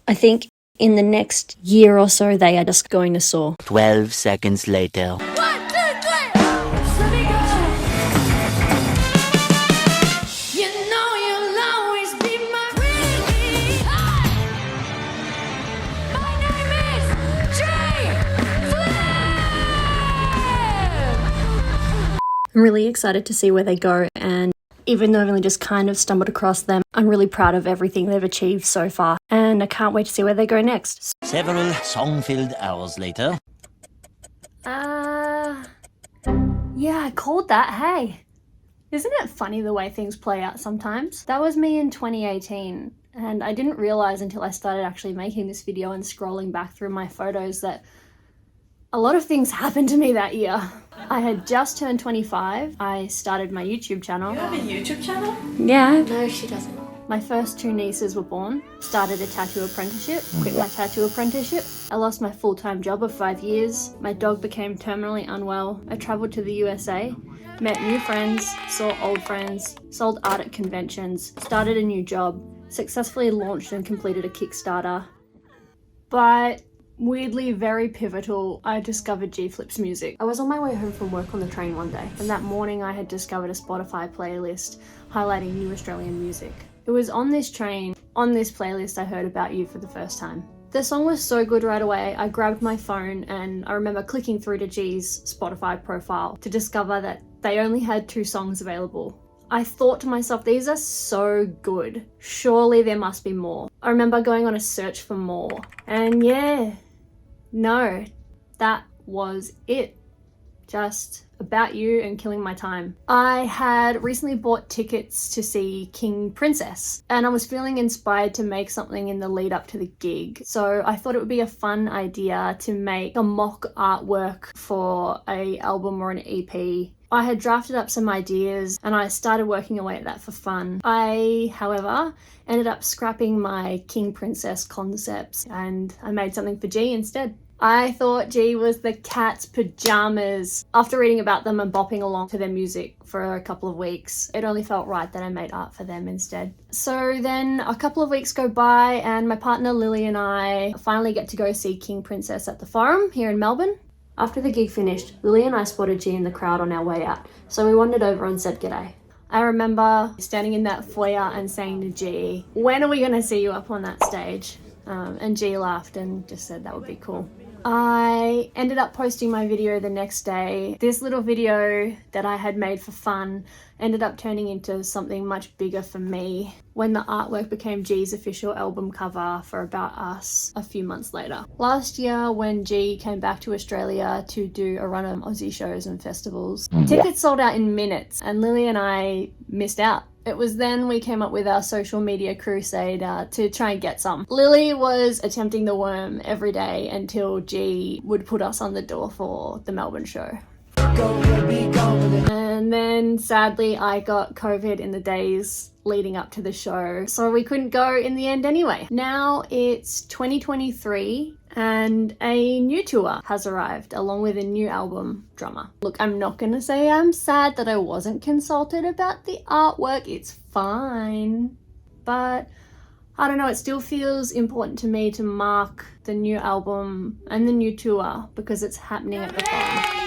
I think in the next year or so, they are just going to soar. 12 seconds later. 1, 2, 3. Let me go. You know you'll always be my Vinci Eye. My name is Gflip. I'm really excited to see where they go, and even though I've only just kind of stumbled across them, I'm really proud of everything they've achieved so far, and I can't wait to see where they go next. Several song-filled hours later. Yeah, I called that, hey. Isn't it funny the way things play out sometimes? That was me in 2018, and I didn't realize until I started actually making this video and scrolling back through my photos that a lot of things happened to me that year. I had just turned 25. I started my YouTube channel. You have a YouTube channel? Yeah. No, she doesn't. My first 2 nieces were born. Started a tattoo apprenticeship. Quit my tattoo apprenticeship. I lost my full-time job of 5 years. My dog became terminally unwell. I traveled to the USA. Met new friends, saw old friends, sold art at conventions, started a new job, successfully launched and completed a Kickstarter. But weirdly very pivotal, I discovered Gflip's music. I was on my way home from work on the train one day, and that morning I had discovered a Spotify playlist highlighting new Australian music. It was on this train, on this playlist, I heard About You for the first time. The song was so good right away, I grabbed my phone and I remember clicking through to G's Spotify profile to discover that they only had 2 songs available. I thought to myself, these are so good. Surely there must be more. I remember going on a search for more. And yeah, no, that was it. Just About You and Killing My Time. I had recently bought tickets to see King Princess, and I was feeling inspired to make something in the lead up to the gig. So I thought it would be a fun idea to make a mock artwork for an album or an EP. I had drafted up some ideas and I started working away at that for fun. I, however, ended up scrapping my King Princess concepts and I made something for G instead. I thought G was the cat's pajamas. After reading about them and bopping along to their music for a couple of weeks, it only felt right that I made art for them instead. So then a couple of weeks go by and my partner Lily and I finally get to go see King Princess at the Forum here in Melbourne. After the gig finished, Lily and I spotted G in the crowd on our way out, so we wandered over and said g'day. I remember standing in that foyer and saying to G, when are we going to see you up on that stage? And G laughed and just said that would be cool. I ended up posting my video the next day. This little video that I had made for fun ended up turning into something much bigger for me when the artwork became G's official album cover for About Us a few months later. Last year when G came back to Australia to do a run of Aussie shows and festivals, tickets sold out in minutes and Lily and I missed out. It was then we came up with our social media crusade to try and get some. Lily was attempting the worm every day until G would put us on the door for the Melbourne show. And then sadly I got COVID in the days leading up to the show, so we couldn't go in the end anyway. Now it's 2023 and a new tour has arrived along with a new album, Drummer. Look, I'm not gonna say I'm sad that I wasn't consulted about the artwork, it's fine. But I don't know, it still feels important to me to mark the new album and the new tour because it's happening at the Forum.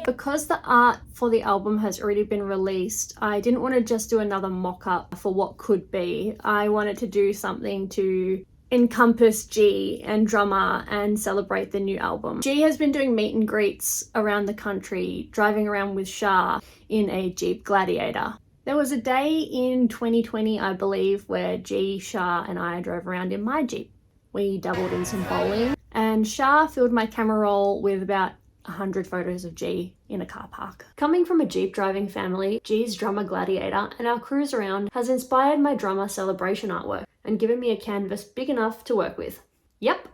Because the art for the album has already been released, I didn't want to just do another mock-up for what could be. I wanted to do something to encompass G and Drummer and celebrate the new album. G has been doing meet and greets around the country, driving around with Shah in a Jeep Gladiator. There was a day in 2020, I believe, where G, Shah and I drove around in my Jeep. We dabbled in some bowling and Shah filled my camera roll with about 100 photos of G in a car park. Coming from a Jeep driving family, G's Drummer Gladiator and our cruise around has inspired my Drummer celebration artwork and given me a canvas big enough to work with. Yep,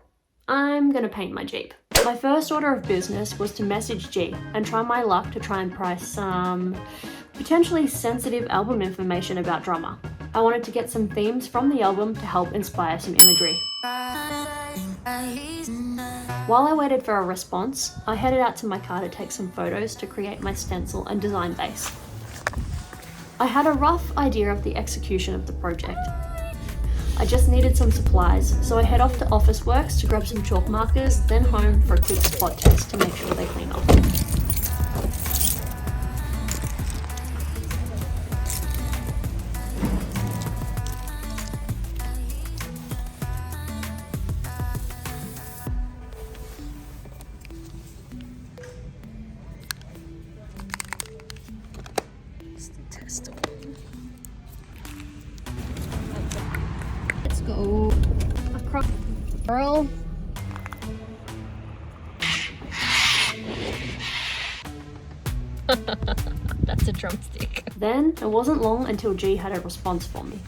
I'm gonna paint my Jeep. My first order of business was to message G and try my luck to try and price some potentially sensitive album information about Drummer. I wanted to get some themes from the album to help inspire some imagery. While I waited for a response, I headed out to my car to take some photos to create my stencil and design base. I had a rough idea of the execution of the project. I just needed some supplies, so I head off to Officeworks to grab some chalk markers, then home for a quick spot test to make sure they clean off. Let's go across the barrel. That's a drumstick. Then it wasn't long until G had a response for me.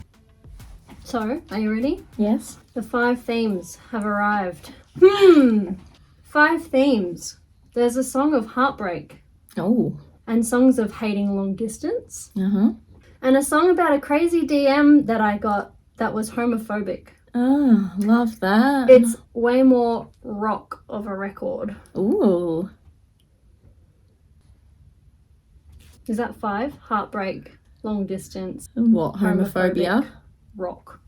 So, are you ready? Yes. The 5 themes have arrived. 5 themes. There's a song of heartbreak, Oh. and songs of hating long distance, Uh-huh. and a song about a crazy DM that I got that was homophobic. Oh, love that. It's way more rock of a record. Ooh. Is that 5? Heartbreak, long distance, What, homophobia? rock.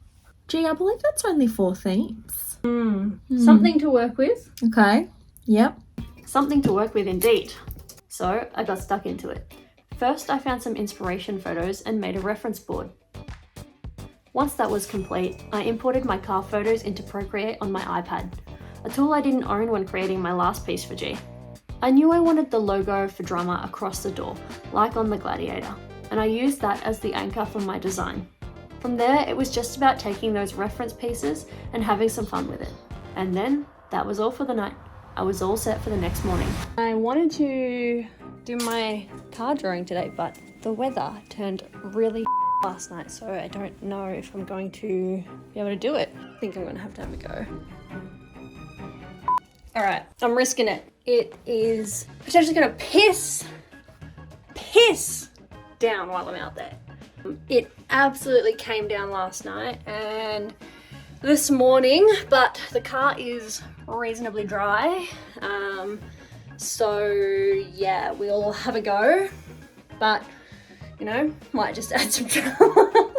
Gee, I believe that's only 4 themes. Something to work with. Okay. Yep. Something to work with indeed. So I got stuck into it. First, I found some inspiration photos and made a reference board. Once that was complete, I imported my car photos into Procreate on my iPad, a tool I didn't own when creating my last piece for G. I knew I wanted the logo for drummer across the door, like on the Gladiator, and I used that as the anchor for my design. From there, it was just about taking those reference pieces and having some fun with it. And then, that was all for the night. I was all set for the next morning. I wanted to do my car drawing today, but the weather turned really last night, so I don't know if I'm going to be able to do it. I think I'm gonna have a go. All right, I'm risking it. It is potentially gonna piss down while I'm out there. It absolutely came down last night and this morning, but the car is reasonably dry. So yeah, we'll have a go, but you know, might just add some drama.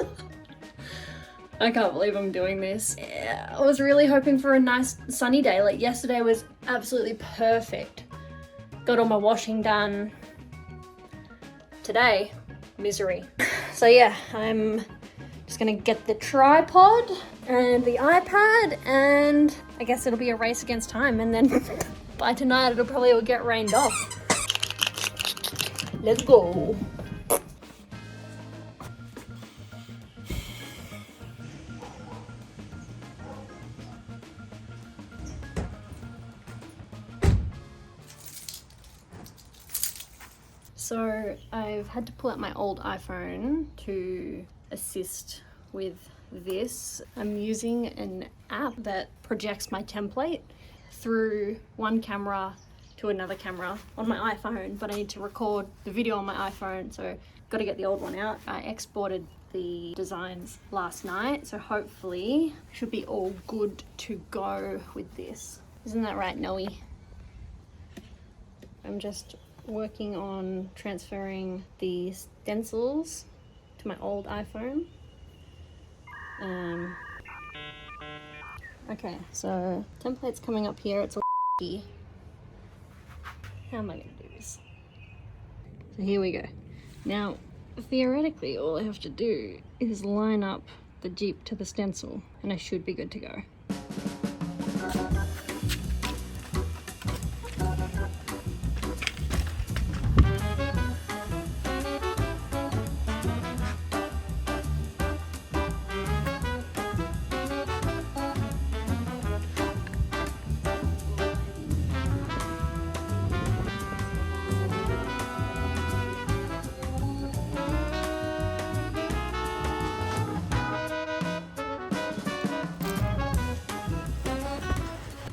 I can't believe I'm doing this. Yeah, I was really hoping for a nice sunny day. Like yesterday was absolutely perfect. Got all my washing done. Today, misery. So yeah, I'm just gonna get the tripod and the iPad, and I guess it'll be a race against time, and then by tonight it'll probably all get rained off. Let's go. So I've had to pull out my old iPhone to assist with this. I'm using an app that projects my template through one camera to another camera on my iPhone, but I need to record the video on my iPhone, so got to get the old one out. I exported the designs last night, so hopefully should be all good to go with this. Isn't that right, Noe? I'm just working on transferring the stencils to my old iPhone. Okay, so template's coming up here. It's all how am I gonna do this? So here we go. Now, theoretically, all I have to do is line up the Jeep to the stencil, and I should be good to go.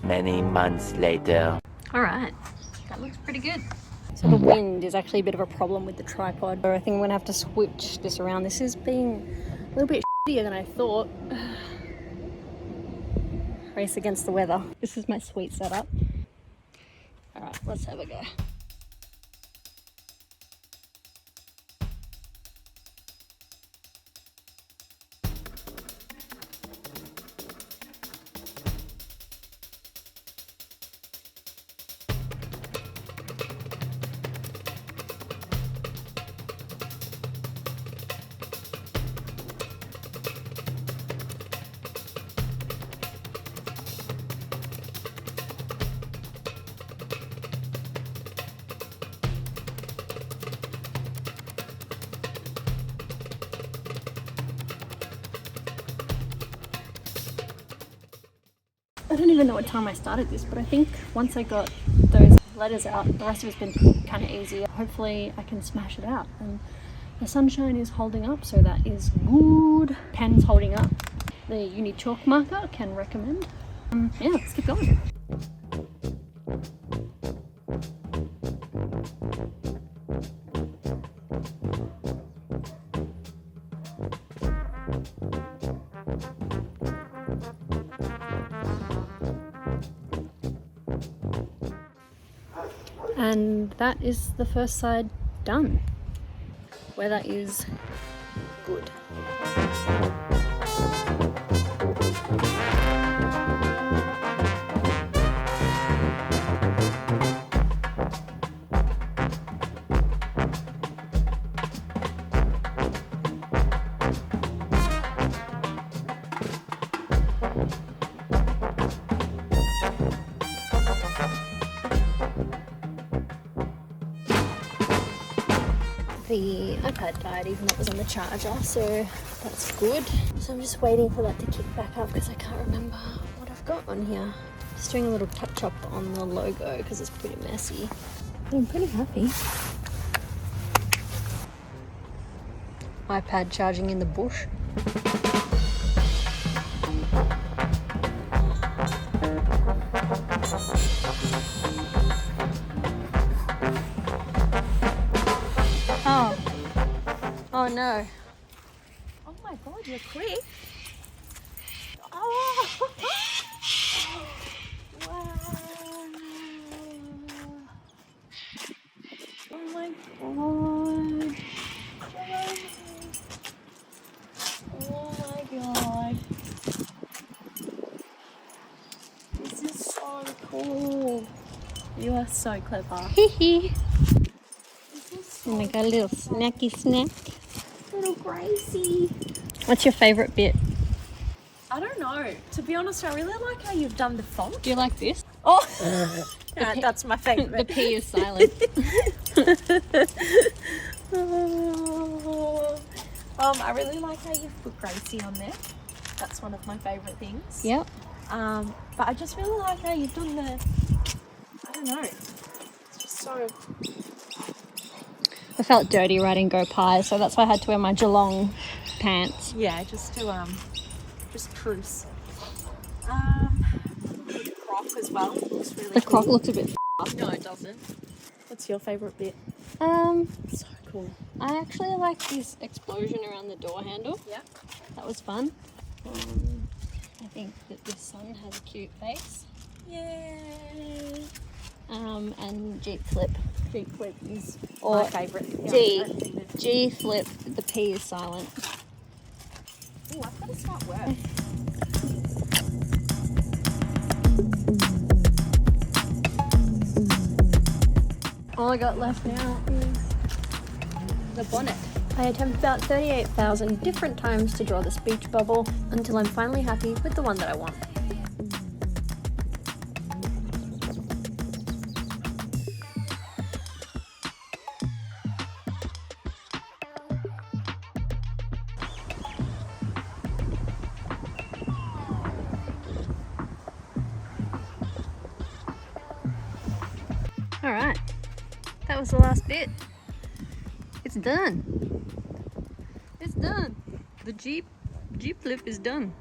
Many months later. All right, that looks pretty good. So the wind is actually a bit of a problem with the tripod, but I think I'm gonna have to switch this around. This is being a little bit shittier than I thought. Race against the weather. This is my sweet setup. All right, let's have a go. I don't even know what time I started this, but I think once I got those letters out, the rest of it's been kind of easy. Hopefully I can smash it out. And the sunshine is holding up, so that is good. Pen's holding up. The uni chalk marker, can recommend. Yeah, let's keep going. And that is the first side done. Weather is good. The iPad died even though it was on the charger, so that's good. So I'm just waiting for that to kick back up because I can't remember what I've got on here. Just doing a little touch up on the logo because it's pretty messy. But I'm pretty happy. iPad charging in the bush. Oh no. Oh my god, you're quick. Oh! Wow. Oh my god. Oh my god. This is so cool. You are so clever. Hee. And I got a little snacky snack. Little Gracie. What's your favourite bit? I don't know. To be honest, I really like how you've done the font. Do you like this? Oh, that's my favourite. The P is silent. I really like how you've put Gracie on there. That's one of my favourite things. Yep. But I just really like how you've done the, I don't know. It's just so... I felt dirty writing Go Pies, so that's why I had to wear my Geelong pants. Yeah, just to, just cruise. The croc as well looks really The croc cool. looks a bit No, it doesn't. What's your favourite bit? So cool. I actually like this explosion around the door handle. Yeah. That was fun. I think that this sun has a cute face. Yay. And Gflip. Gflip is Or my favourite. Gflip, the P is silent. Oh, I've got a smart word. All I got left now is the bonnet. I attempt about 38,000 different times to draw this beach bubble until I'm finally happy with the one that I want. Alright, that was the last bit. It's done. It's done. The Jeep Flip is done.